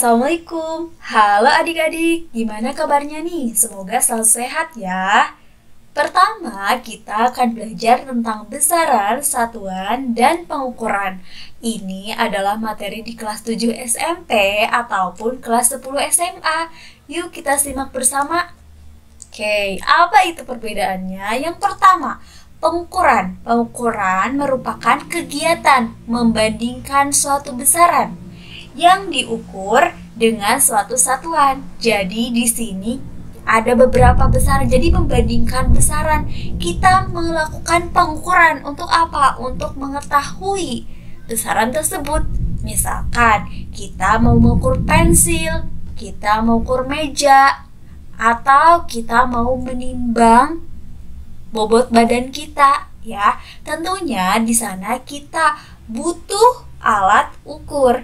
Assalamualaikum. Halo adik-adik, gimana kabarnya nih? Semoga selalu sehat ya. Pertama, kita akan belajar tentang besaran, satuan, dan pengukuran. Ini adalah materi di kelas 7 SMP ataupun kelas 10 SMA. Yuk kita simak bersama. Oke, apa itu perbedaannya? Yang pertama, pengukuran. Pengukuran merupakan kegiatan membandingkan suatu besaran yang diukur dengan suatu satuan. Jadi di sini ada beberapa besaran. Jadi membandingkan besaran, kita melakukan pengukuran untuk apa? Untuk mengetahui besaran tersebut. Misalkan kita mau mengukur pensil, kita mau ukur meja, atau kita mau menimbang bobot badan kita, ya. Tentunya di sana kita butuh alat ukur.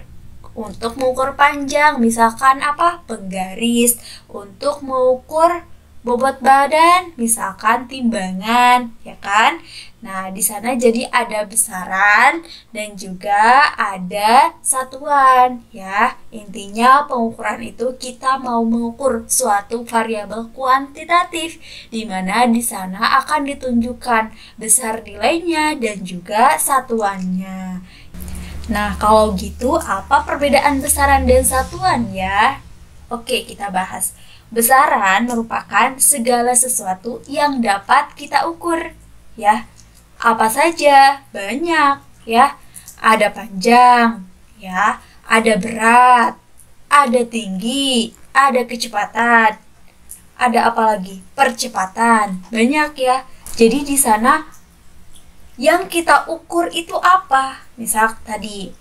Untuk mengukur panjang, misalkan apa? Penggaris. Untuk mengukur bobot badan, misalkan timbangan, ya kan? Nah, di sana jadi ada besaran dan juga ada satuan, ya. Intinya pengukuran itu kita mau mengukur suatu variabel kuantitatif, di mana di sana akan ditunjukkan besar nilainya dan juga satuannya. Nah, kalau gitu apa perbedaan besaran dan satuan ya? Oke, kita bahas. Besaran merupakan segala sesuatu yang dapat kita ukur, ya. Apa saja? Banyak, ya. Ada panjang, ya. Ada berat, ada tinggi, ada kecepatan. Ada apa lagi? Percepatan. Banyak ya. Jadi di sana yang kita ukur itu apa? Misal tadi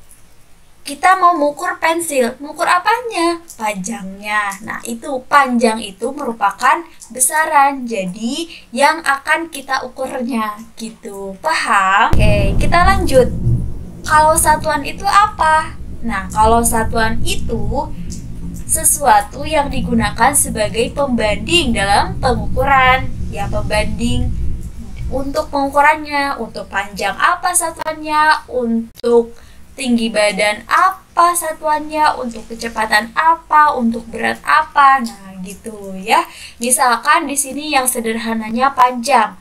kita mau mengukur pensil, mengukur apanya? Panjangnya. Nah, itu panjang itu merupakan besaran. Jadi yang akan kita ukurnya gitu. Paham? Oke, kita lanjut. Kalau satuan itu apa? Nah, kalau satuan itu sesuatu yang digunakan sebagai pembanding dalam pengukuran. Ya, pembanding untuk pengukurannya, untuk panjang apa satuannya, untuk tinggi badan apa satuannya, untuk kecepatan apa, untuk berat apa. Nah, gitu ya. Misalkan di sini yang sederhananya panjang.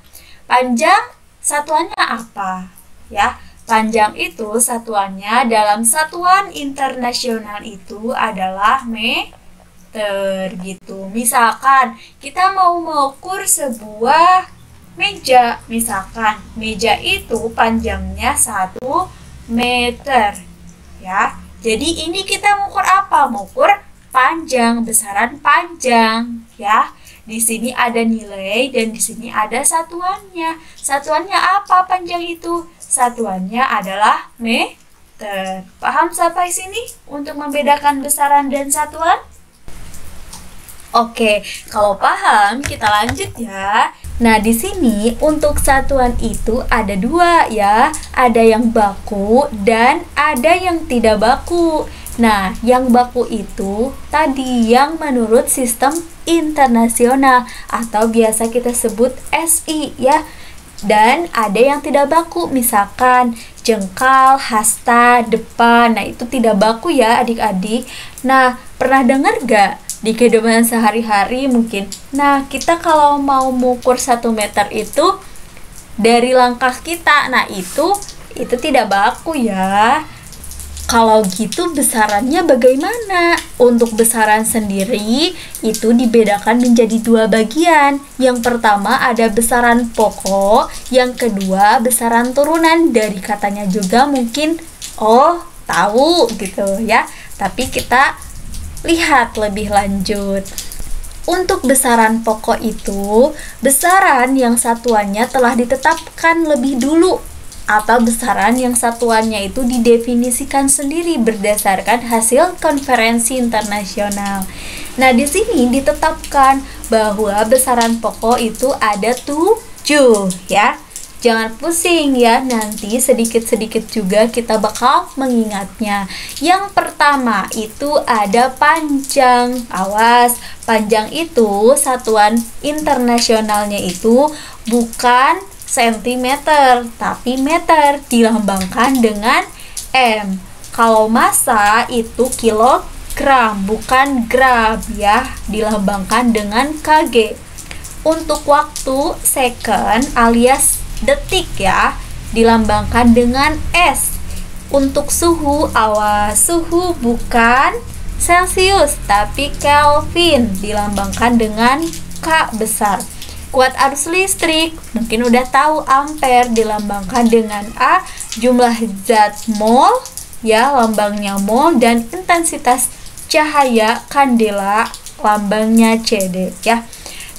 Panjang satuannya apa? Ya, panjang itu satuannya dalam satuan internasional itu adalah meter gitu. Misalkan kita mau mengukur sebuah meja, misalkan meja itu panjangnya 1 meter, ya. Jadi ini kita mengukur apa? Mengukur panjang, besaran panjang, ya. Di sini ada nilai dan di sini ada satuannya. Satuannya apa panjang itu? Satuannya adalah meter. Paham sampai sini untuk membedakan besaran dan satuan? Oke, kalau paham kita lanjut ya. Nah, di sini untuk satuan itu ada dua ya. Ada yang baku dan ada yang tidak baku. Nah, yang baku itu tadi yang menurut sistem internasional atau biasa kita sebut SI ya. Dan ada yang tidak baku, misalkan jengkal, hasta, depan. Nah, itu tidak baku ya adik-adik. Nah, pernah dengar gak? Di kehidupan sehari-hari mungkin. Nah, kita kalau mau mengukur 1 meter itu dari langkah kita. Nah, itu tidak baku ya. Kalau gitu besarannya bagaimana? Untuk besaran sendiri itu dibedakan menjadi 2 bagian. Yang pertama ada besaran pokok, yang kedua besaran turunan. Dari katanya juga mungkin tahu gitu ya. Tapi kita lihat lebih lanjut. Untuk besaran pokok itu, besaran yang satuannya telah ditetapkan lebih dulu atau besaran yang satuannya itu didefinisikan sendiri berdasarkan hasil konferensi internasional. Nah, di sini ditetapkan bahwa besaran pokok itu ada 7 ya. Jangan pusing ya, nanti sedikit-sedikit juga kita bakal mengingatnya. Yang pertama itu ada panjang. Awas, panjang itu satuan internasionalnya itu bukan sentimeter, tapi meter, dilambangkan dengan M. Kalau massa itu kilogram. gram, bukan gram ya, dilambangkan dengan kg. Untuk waktu, second alias detik ya, dilambangkan dengan S. Untuk suhu, awas, suhu bukan Celsius tapi Kelvin, dilambangkan dengan K besar. Kuat arus listrik, mungkin udah tahu, ampere, dilambangkan dengan A. Jumlah zat mol ya, lambangnya mol, dan intensitas cahaya kandela, lambangnya CD ya.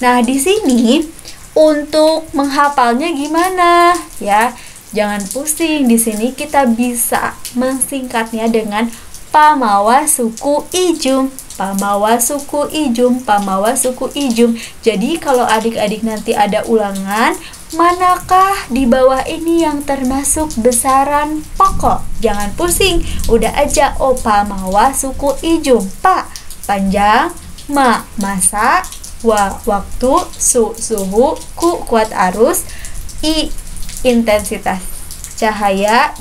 Nah, di sini untuk menghafalnya gimana ya? Jangan pusing. Di sini kita bisa mensingkatnya dengan pamawa suku ijum. Pamawa suku ijum, pamawa suku ijum. Jadi kalau adik-adik nanti ada ulangan, manakah di bawah ini yang termasuk besaran pokok? Jangan pusing. Udah aja, oh pamawa suku ijum. Pa, panjang, ma, masa, wa, waktu, suhu, ku, kuat arus, i, intensitas cahaya,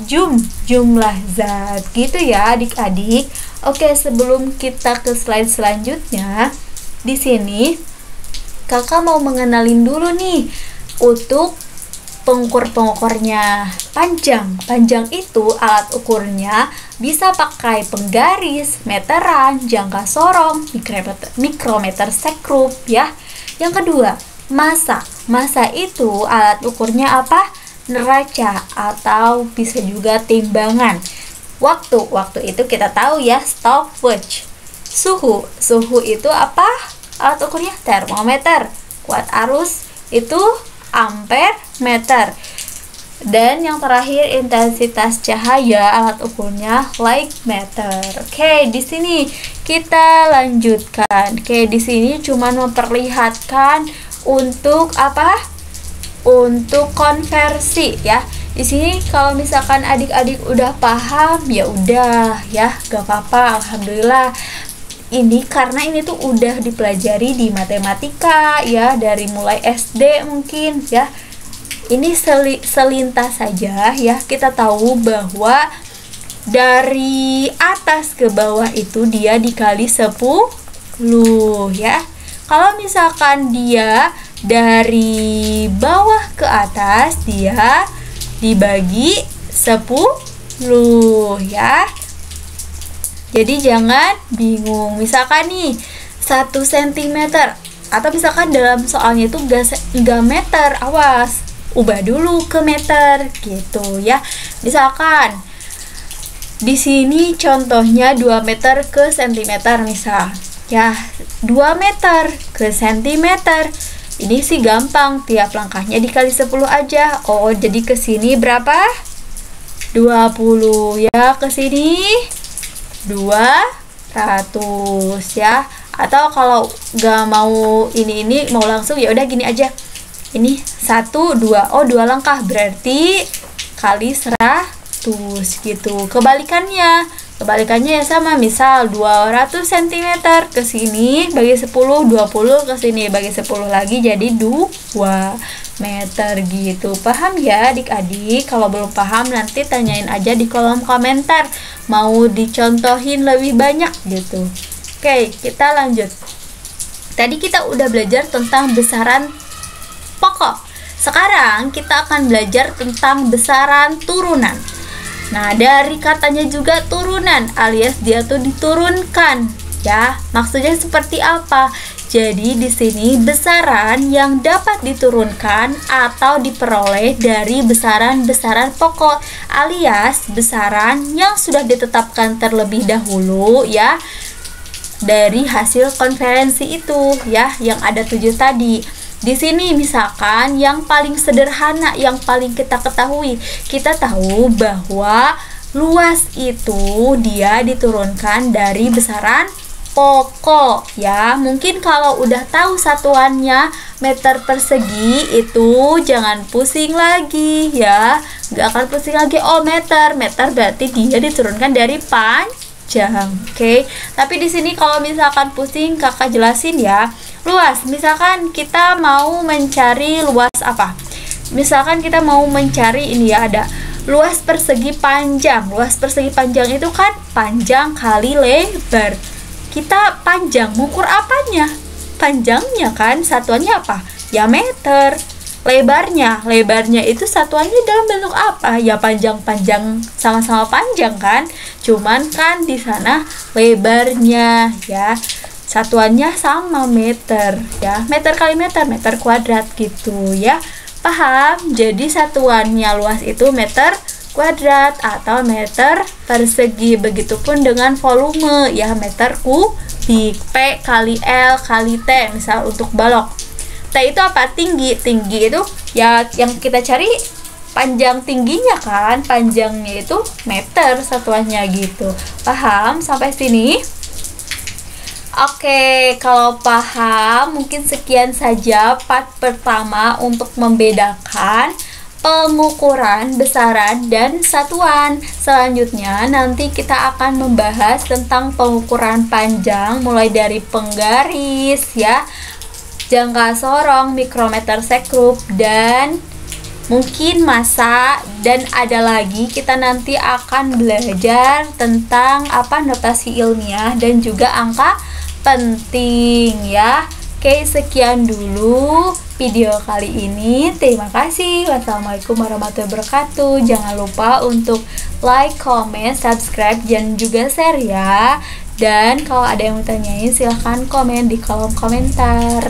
jumlah zat, gitu ya adik-adik. Oke, sebelum kita ke slide selanjutnya, di sini kakak mau mengenalin dulu nih untuk pengukur-pengukurnya. Panjang itu alat ukurnya bisa pakai penggaris, meteran, jangka sorong, mikrometer sekrup ya. Yang kedua, massa. Massa itu alat ukurnya apa? Neraca atau bisa juga timbangan. Waktu itu kita tahu ya, stopwatch. Suhu itu apa? Alat ukurnya termometer. Kuat arus itu ampere meter. Dan yang terakhir, intensitas cahaya, alat ukurnya light meter. Oke, di sini kita lanjutkan. Oke, di sini cuma memperlihatkan untuk apa? Untuk konversi ya. Di sini kalau misalkan adik-adik udah paham, ya udah ya, gak apa-apa, alhamdulillah. Ini karena ini tuh udah dipelajari di matematika ya, dari mulai SD mungkin ya. Ini selintas saja ya, kita tahu bahwa dari atas ke bawah itu dia dikali 10 ya. Kalau misalkan dia dari bawah ke atas, dia dibagi 10 ya. Jadi jangan bingung. Misalkan nih 1 cm, atau misalkan dalam soalnya itu enggak meter, awas, ubah dulu ke meter gitu ya. Misalkan di sini contohnya 2 meter ke cm misal. Ya, 2 meter ke cm. Ini sih gampang, tiap langkahnya dikali 10 aja. Oh, jadi ke sini berapa? 20 ya, ke sini 200 ya. Atau kalau gak mau ini mau langsung, ya udah gini aja. Ini 1, 2, oh 2 langkah berarti kali 100 gitu. Kebalikannya ya sama, misal 200 cm ke sini bagi 10, 20 ke sini bagi 10 lagi jadi 2 meter gitu. Paham ya adik-adik? Kalau belum paham nanti tanyain aja di kolom komentar, mau dicontohin lebih banyak gitu. Oke, kita lanjut. Tadi kita udah belajar tentang besaran pokok. Sekarang kita akan belajar tentang besaran turunan. Nah, dari katanya juga turunan, alias dia tuh diturunkan ya. Maksudnya seperti apa? Jadi di sini besaran yang dapat diturunkan atau diperoleh dari besaran-besaran pokok, alias besaran yang sudah ditetapkan terlebih dahulu ya, dari hasil konferensi itu ya, yang ada 7 tadi. Di sini misalkan yang paling sederhana, yang paling kita ketahui, kita tahu bahwa luas itu dia diturunkan dari besaran pokok ya. Mungkin kalau udah tahu satuannya meter persegi itu jangan pusing lagi ya, nggak akan pusing lagi. Oh, meter berarti dia diturunkan dari panjang. Oke. Tapi di sini kalau misalkan pusing, kakak jelasin ya. Luas, misalkan kita mau mencari luas apa? Misalkan kita mau mencari ini ya, ada luas persegi panjang. Luas persegi panjang itu kan panjang kali lebar. kita panjang, mengukur apanya? Panjangnya kan, satuannya apa? Ya meter. Lebarnya itu satuannya dalam bentuk apa? Ya panjang, sama-sama panjang kan? Cuman kan di sana lebarnya ya. Satuannya sama meter ya. Meter kali meter, meter kuadrat gitu ya. Paham? Jadi satuannya luas itu meter kuadrat atau meter persegi. Begitupun dengan volume ya, meter kubik. P kali L kali T misal untuk balok. T itu apa? Tinggi. Tinggi itu ya yang kita cari panjang tingginya kan. Panjangnya itu meter satuannya gitu. Paham sampai sini? Oke, kalau paham, mungkin sekian saja part pertama untuk membedakan pengukuran, besaran, dan satuan. Selanjutnya, nanti kita akan membahas tentang pengukuran panjang, mulai dari penggaris, ya, jangka sorong, mikrometer sekrup, dan mungkin massa. Dan ada lagi, kita nanti akan belajar tentang notasi ilmiah dan juga angka penting ya. Oke, sekian dulu video kali ini. Terima kasih. Wassalamualaikum warahmatullahi wabarakatuh. Jangan lupa untuk like, comment, subscribe, dan juga share ya. Dan kalau ada yang mau tanyain, silahkan komen di kolom komentar.